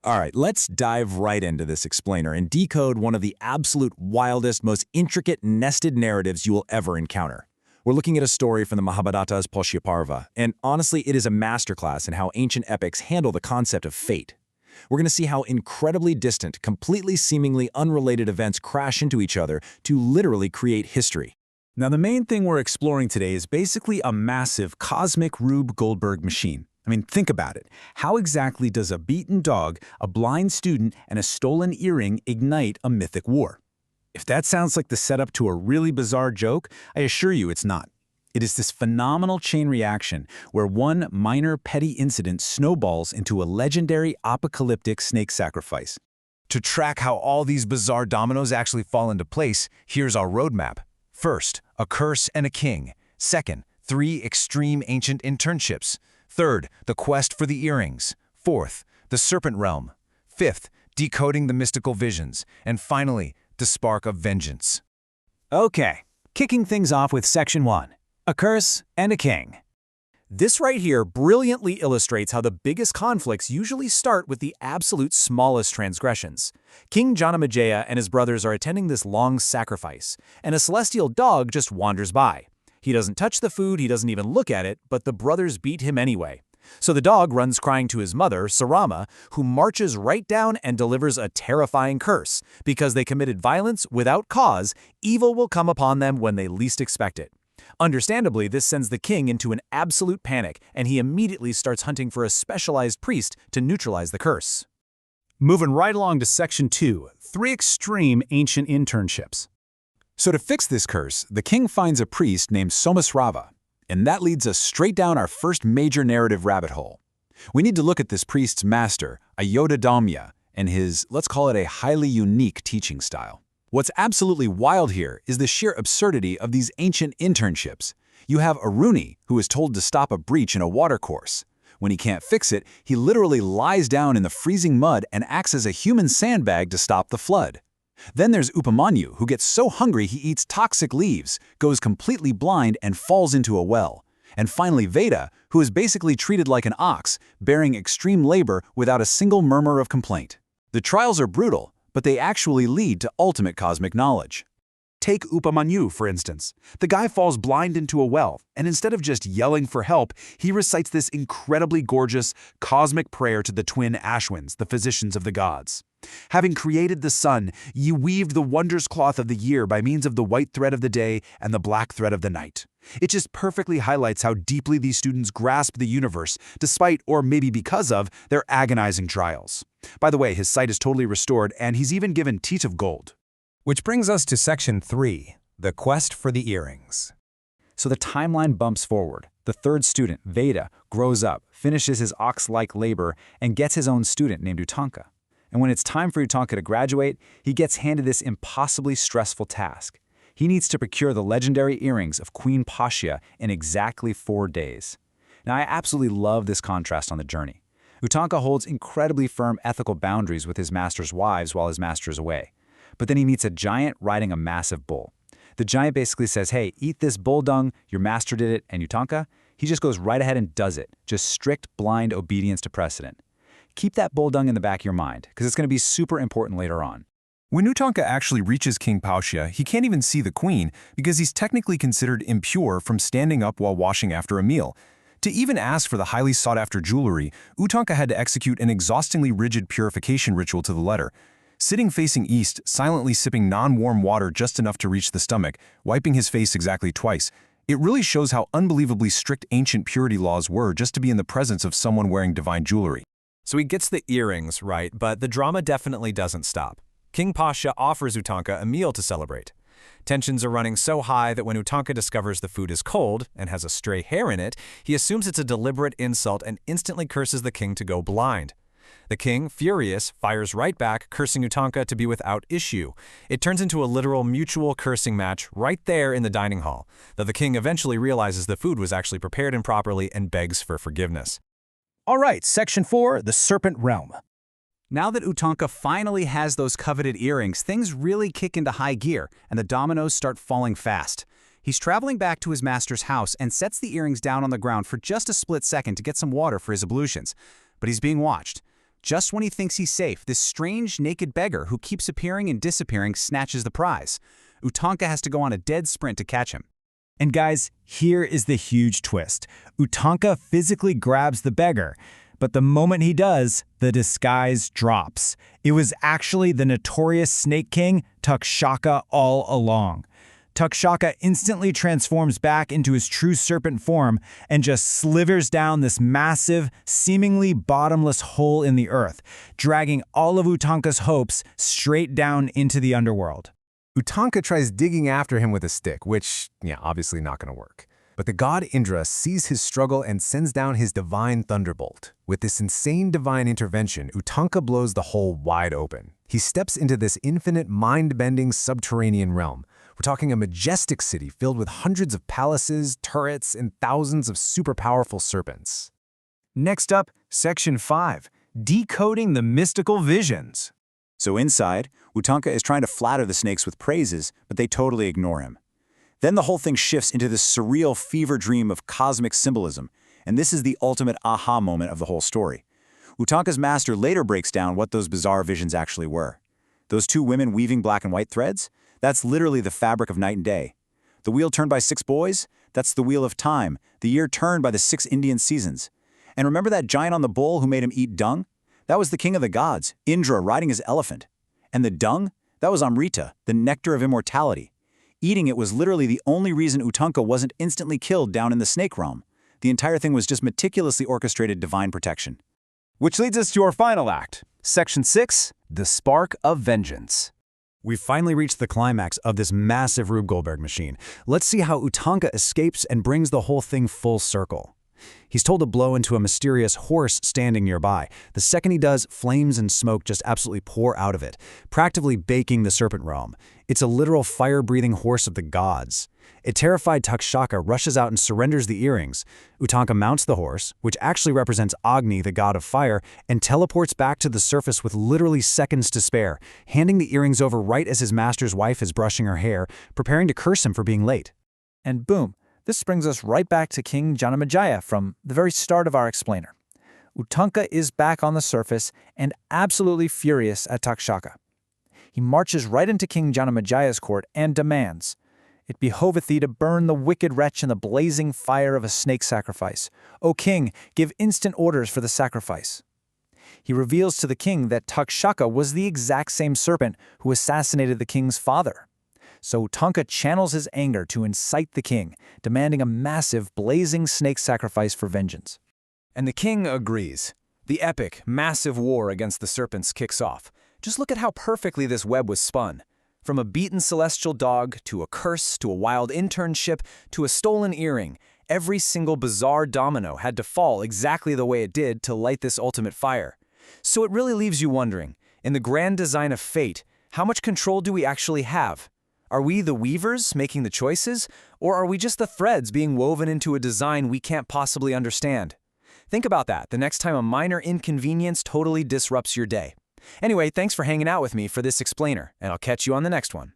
All right, let's dive right into this explainer and decode one of the absolute wildest, most intricate, nested narratives you will ever encounter. We're looking at a story from the Mahabharata's Parva, and honestly, it is a masterclass in how ancient epics handle the concept of fate. We're going to see how incredibly distant, completely seemingly unrelated events crash into each other to literally create history. Now, the main thing we're exploring today is basically a massive cosmic Rube Goldberg machine. I mean, think about it. How exactly does a beaten dog, a blind student, and a stolen earring ignite a mythic war? If that sounds like the setup to a really bizarre joke, I assure you it's not. It is this phenomenal chain reaction where one minor petty incident snowballs into a legendary apocalyptic snake sacrifice. To track how all these bizarre dominoes actually fall into place, here's our roadmap. First, a curse and a king. Second, 3 extreme ancient internships. Third, the quest for the earrings. Fourth, the serpent realm. Fifth, decoding the mystical visions. And finally, the spark of vengeance. Okay, kicking things off with Section 1, a curse and a king. This right here brilliantly illustrates how the biggest conflicts usually start with the absolute smallest transgressions. King Janamejaya and his brothers are attending this long sacrifice, and a celestial dog just wanders by. He doesn't touch the food, he doesn't even look at it, but the brothers beat him anyway. So the dog runs crying to his mother, Sarama, who marches right down and delivers a terrifying curse. Because they committed violence without cause, evil will come upon them when they least expect it. Understandably, this sends the king into an absolute panic, and he immediately starts hunting for a specialized priest to neutralize the curse. Moving right along to Section 2, 3 extreme ancient internships. So to fix this curse, the king finds a priest named Somasrava, and that leads us straight down our first major narrative rabbit hole. We need to look at this priest's master, Ayoda-Dhaumya, and his, let's call it a highly unique teaching style. What's absolutely wild here is the sheer absurdity of these ancient internships. You have Aruni, who is told to stop a breach in a watercourse. When he can't fix it, he literally lies down in the freezing mud and acts as a human sandbag to stop the flood. Then there's Upamanyu, who gets so hungry he eats toxic leaves, goes completely blind, and falls into a well. And finally Veda, who is basically treated like an ox, bearing extreme labor without a single murmur of complaint. The trials are brutal, but they actually lead to ultimate cosmic knowledge. Take Upamanyu, for instance. The guy falls blind into a well, and instead of just yelling for help, he recites this incredibly gorgeous, cosmic prayer to the twin Ashwins, the physicians of the gods. Having created the sun, you weaved the wondrous cloth of the year by means of the white thread of the day and the black thread of the night. It just perfectly highlights how deeply these students grasp the universe, despite, or maybe because of, their agonizing trials. By the way, his sight is totally restored, and he's even given teeth of gold. Which brings us to Section 3, the quest for the earrings. So the timeline bumps forward. The third student, Veda, grows up, finishes his ox-like labor, and gets his own student named Utanka. And when it's time for Utanka to graduate, he gets handed this impossibly stressful task. He needs to procure the legendary earrings of King Paushya in exactly 4 days. Now, I absolutely love this contrast on the journey. Utanka holds incredibly firm ethical boundaries with his master's wives while his master is away. But then he meets a giant riding a massive bull. The giant basically says, hey, eat this bull dung, your master did it, and Utanka, he just goes right ahead and does it. Just strict, blind obedience to precedent. Keep that bull dung in the back of your mind, because it's going to be super important later on. When Utanka actually reaches King Paushya, he can't even see the queen because he's technically considered impure from standing up while washing after a meal. To even ask for the highly sought-after jewelry, Utanka had to execute an exhaustingly rigid purification ritual to the letter. Sitting facing east, silently sipping non-warm water just enough to reach the stomach, wiping his face exactly twice. It really shows how unbelievably strict ancient purity laws were just to be in the presence of someone wearing divine jewelry. So he gets the earrings, right, but the drama definitely doesn't stop. King Paushya offers Utanka a meal to celebrate. Tensions are running so high that when Utanka discovers the food is cold and has a stray hair in it, he assumes it's a deliberate insult and instantly curses the king to go blind. The king, furious, fires right back, cursing Utanka to be without issue. It turns into a literal mutual cursing match right there in the dining hall, though the king eventually realizes the food was actually prepared improperly and begs for forgiveness. All right, Section 4, the serpent realm. Now that Utanka finally has those coveted earrings, things really kick into high gear, and the dominoes start falling fast. He's traveling back to his master's house and sets the earrings down on the ground for just a split second to get some water for his ablutions. But he's being watched. Just when he thinks he's safe, this strange, naked beggar who keeps appearing and disappearing snatches the prize. Utanka has to go on a dead sprint to catch him. And guys, here is the huge twist. Utanka physically grabs the beggar, but the moment he does, the disguise drops. It was actually the notorious Snake King, Takshaka, all along. Takshaka instantly transforms back into his true serpent form and just slivers down this massive, seemingly bottomless hole in the earth, dragging all of Utanka's hopes straight down into the underworld. Utanka tries digging after him with a stick, which, obviously not going to work. But the god Indra sees his struggle and sends down his divine thunderbolt. With this insane divine intervention, Utanka blows the hole wide open. He steps into this infinite, mind-bending subterranean realm. We're talking a majestic city filled with hundreds of palaces, turrets, and thousands of super-powerful serpents. Next up, Section 5, Decoding the Mystical Visions. So inside, Utanka is trying to flatter the snakes with praises, but they totally ignore him. Then the whole thing shifts into this surreal fever dream of cosmic symbolism, and this is the ultimate aha moment of the whole story. Utanka's master later breaks down what those bizarre visions actually were. Those two women weaving black and white threads? That's literally the fabric of night and day. The wheel turned by 6 boys? That's the wheel of time, the year turned by the 6 Indian seasons. And remember that giant on the bull who made him eat dung? That was the king of the gods, Indra, riding his elephant. And the dung? That was Amrita, the nectar of immortality. Eating it was literally the only reason Utanka wasn't instantly killed down in the snake realm. The entire thing was just meticulously orchestrated divine protection. Which leads us to our final act, Section 6, The Spark of Vengeance. We've finally reached the climax of this massive Rube Goldberg machine. Let's see how Utanka escapes and brings the whole thing full circle. He's told to blow into a mysterious horse standing nearby. The second he does, flames and smoke just absolutely pour out of it, practically baking the serpent realm. It's a literal fire-breathing horse of the gods. A terrified Takshaka rushes out and surrenders the earrings. Utanka mounts the horse, which actually represents Agni, the god of fire, and teleports back to the surface with literally seconds to spare, handing the earrings over right as his master's wife is brushing her hair, preparing to curse him for being late. And boom, this brings us right back to King Janamejaya from the very start of our explainer. Utanka is back on the surface and absolutely furious at Takshaka. He marches right into King Janamajaya's court and demands, "It behoveth thee to burn the wicked wretch in the blazing fire of a snake sacrifice. O king, give instant orders for the sacrifice." He reveals to the king that Takshaka was the exact same serpent who assassinated the king's father. So Utanka channels his anger to incite the king, demanding a massive, blazing snake sacrifice for vengeance. And the king agrees. The epic, massive war against the serpents kicks off. Just look at how perfectly this web was spun. From a beaten celestial dog, to a curse, to a wild internship, to a stolen earring, every single bizarre domino had to fall exactly the way it did to light this ultimate fire. So it really leaves you wondering, in the grand design of fate, how much control do we actually have? Are we the weavers making the choices, or are we just the threads being woven into a design we can't possibly understand? Think about that the next time a minor inconvenience totally disrupts your day. Anyway, thanks for hanging out with me for this explainer, and I'll catch you on the next one.